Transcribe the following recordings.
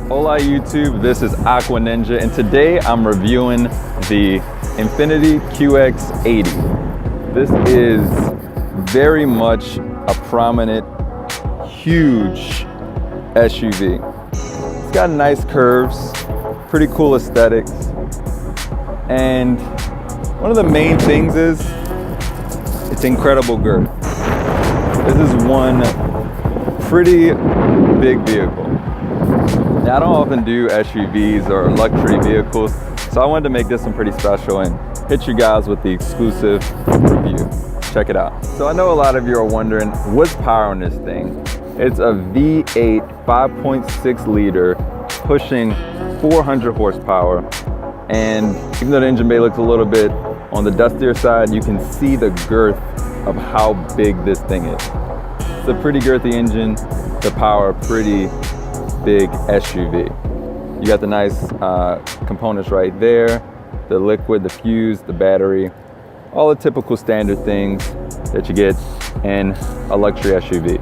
Hola YouTube, this is AcquaNINJA, and today I'm reviewing the Infiniti QX80. This is very much a prominent, huge SUV. It's got nice curves, pretty cool aesthetics, and one of the main things is it's incredible girth. This is one pretty big vehicle. Now, I don't often do SUVs or luxury vehicles, so I wanted to make this one pretty special and hit you guys with the exclusive review. Check it out. So I know a lot of you are wondering, what's power on this thing? It's a V8 5.6 liter pushing 400 horsepower. And even though the engine bay looks a little bit on the dustier side, you can see the girth of how big this thing is. It's a pretty girthy engine to power a pretty big SUV. You got the nice components right there, the liquid, the fuse, the battery, all the typical standard things that you get in a luxury SUV.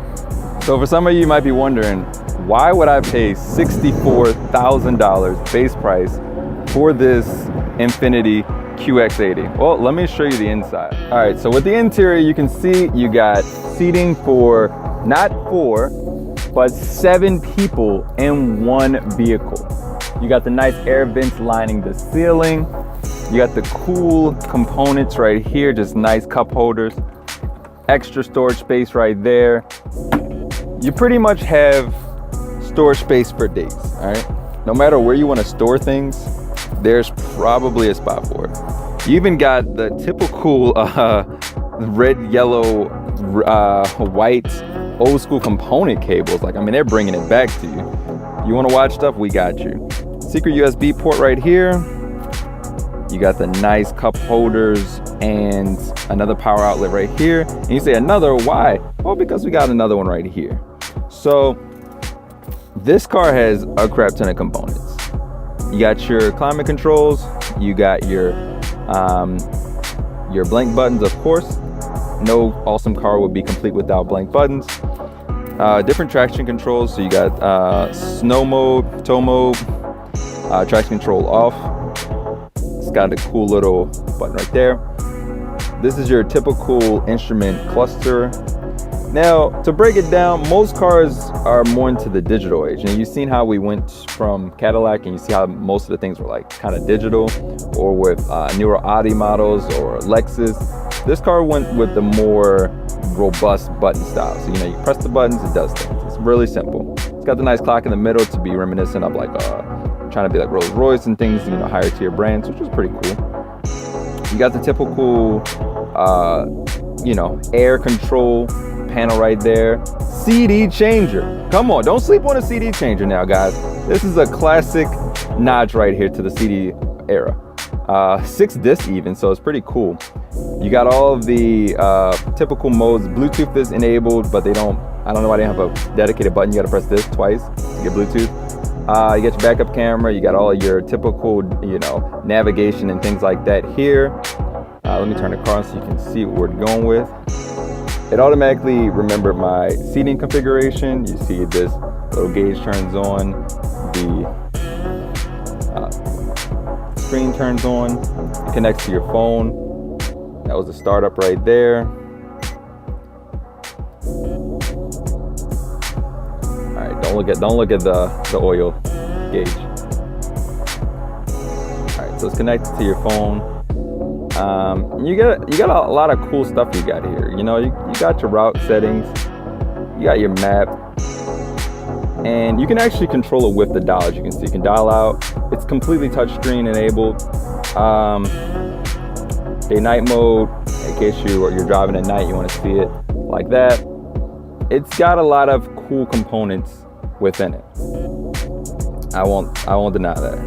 So for some of you might be wondering, why would I pay $64,000 base price for this Infiniti QX80? Well, let me show you the inside. All right, so with the interior, you can see you got seating for not 4, but 7 people in one vehicle. You got the nice air vents lining the ceiling. You got the cool components right here, just nice cup holders, extra storage space right there. You pretty much have storage space for days, all right? No matter where you want to store things, there's probably a spot for it. You even got the typical red, yellow, white, old school component cables. Like, I mean, they're bringing it back to you. You want to watch stuff? We got you. Secret USB port right here. You got the nice cup holders and another power outlet right here. And you say another, why? Well, because we got another one right here. So this car has a crap ton of components. You got your climate controls. You got your blank buttons, of course. No awesome car would be complete without blank buttons. Different traction controls. So you got snow mode, tow mode, traction control off. It's got a cool little button right there. This is your typical instrument cluster. Now, to break it down, most cars are more into the digital age. And you've seen how we went from Cadillac, and you see how most of the things were like kind of digital, or with newer Audi models or Lexus. This car went with the more robust button style. So, you know, you press the buttons, it does things. It's really simple. It's got the nice clock in the middle to be reminiscent of like trying to be like Rolls Royce and things, you know, higher tier brands, which is pretty cool. You got the typical, you know, air control panel right there. CD changer. Come on, don't sleep on a CD changer now, guys. This is a classic notch right here to the CD era. 6 disc even, so it's pretty cool. You got all of the typical modes. Bluetooth is enabled, but I don't know why they have a dedicated button. You gotta press this twice to get Bluetooth. You get your backup camera. You got all your typical, you know, navigation and things like that here. Let me turn the car on so you can see what we're going with. It automatically remembered my seating configuration. You see this little gauge turns on, the screen turns on, it connects to your phone. That was the startup right there. All right, don't look at the oil gauge. All right, so it's connected to your phone. You got a lot of cool stuff you got here. You know, you got your route settings, you got your map, and you can actually control it with the dial. As you can see, you can dial out. It's completely touchscreen enabled. Day night mode, in case you're driving at night, you want to see it like that. It's got a lot of cool components within it. I won't deny that.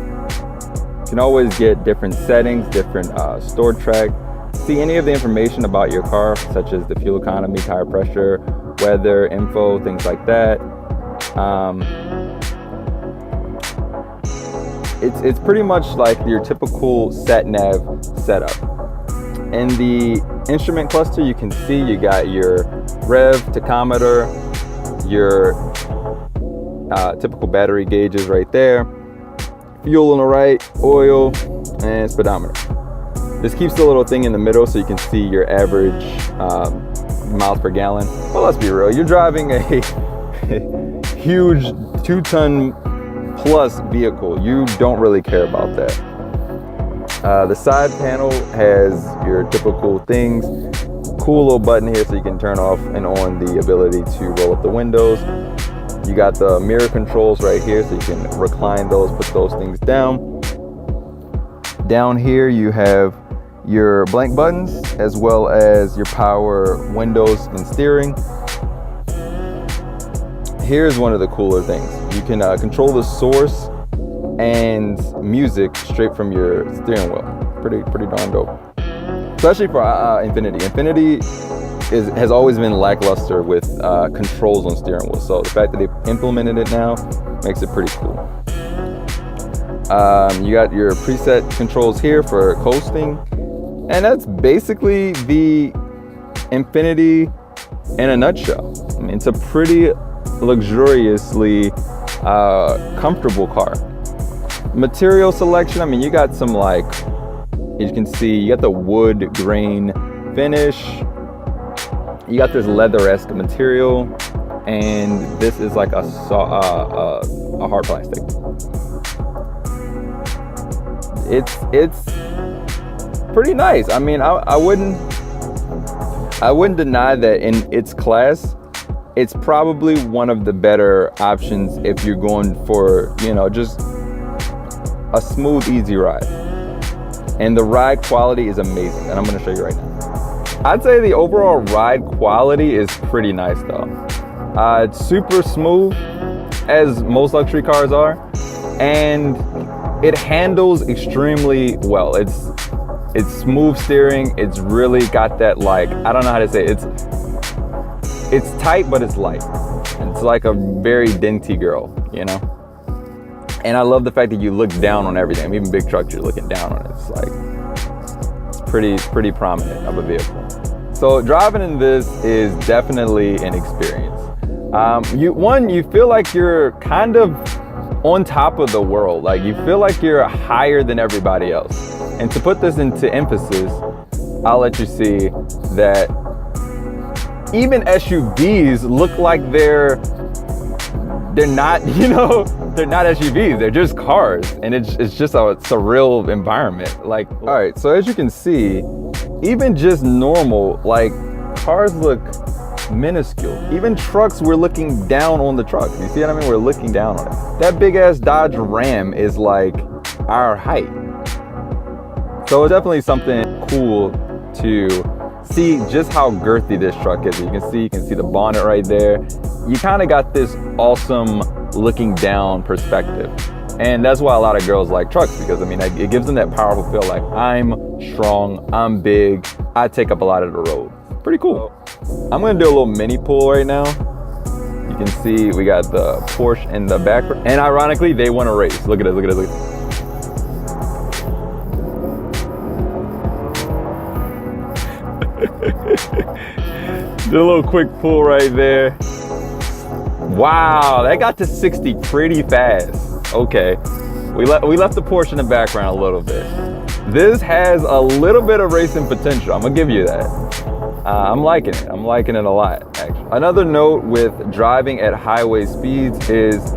You can always get different settings, different stored track. See any of the information about your car, such as the fuel economy, tire pressure, weather, info, things like that. It's pretty much like your typical sat nav setup. In the instrument cluster, you can see you got your rev tachometer, your typical battery gauges right there. Fuel on the right, oil, and speedometer. This keeps the little thing in the middle so you can see your average miles per gallon. Well, let's be real, you're driving a huge 2-ton plus vehicle. You don't really care about that. The side panel has your typical things. Cool little button here so you can turn off and on the ability to roll up the windows. You got the mirror controls right here so you can recline those, put those things down. Down here you have your blank buttons as well as your power windows and steering. Here's one of the cooler things. You can control the source and music straight from your steering wheel. Pretty darn dope. Especially for Infiniti. Infiniti has always been lackluster with controls on steering wheel. So the fact that they've implemented it now makes it pretty cool. You got your preset controls here for coasting. And that's basically the Infiniti in a nutshell. I mean, it's a pretty luxuriously comfortable car. Material selection, I mean, you got some like, you can see, you got the wood grain finish. You got this leather-esque material, and this is like a hard plastic. It's pretty nice. I mean, I wouldn't deny that in its class, it's probably one of the better options if you're going for, you know, just a smooth, easy ride. And the ride quality is amazing, and I'm gonna show you right now. I'd say the overall ride quality is pretty nice though. It's super smooth, as most luxury cars are, and it handles extremely well. It's smooth steering. It's really got that, like, I don't know how to say it. It's tight, but it's light. It's like a very dainty girl, you know? And I love the fact that you look down on everything. I mean, even big trucks, you're looking down on it. It's like, it's pretty prominent of a vehicle. So driving in this is definitely an experience. You feel like you're kind of on top of the world. Like, you feel like you're higher than everybody else. And to put this into emphasis, I'll let you see that even SUVs look like they're not, you know, they're not SUVs, they're just cars. And it's just a surreal environment. Like, all right, so as you can see, even just normal, like, cars look minuscule. Even trucks, we're looking down on the trucks. You see what I mean? We're looking down on it. That big ass Dodge Ram is like our height. So it's definitely something cool to see just how girthy this truck is. You can see the bonnet right there. You kind of got this awesome looking down perspective. And that's why a lot of girls like trucks, because I mean, it gives them that powerful feel, like, I'm strong, I'm big, I take up a lot of the road. Pretty cool. I'm gonna do a little mini pull right now. You can see we got the Porsche in the background. And ironically, they want to race. Look at this, look at this, look at this. Did a little quick pull right there. Wow, that got to 60 pretty fast. Okay, we left the Porsche in the background a little bit. This has a little bit of racing potential, I'm gonna give you that. I'm liking it a lot, actually. Another note with driving at highway speeds is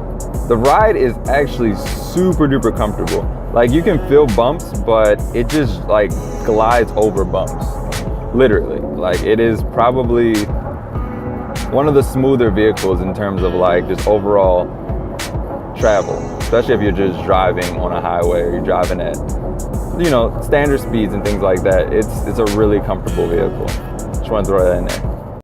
the ride is actually super duper comfortable. Like, you can feel bumps, but it just like glides over bumps, literally. Like, it is probably one of the smoother vehicles in terms of like just overall travel, especially if you're just driving on a highway or you're driving at, you know, standard speeds and things like that. It's a really comfortable vehicle. Just want to throw that in there.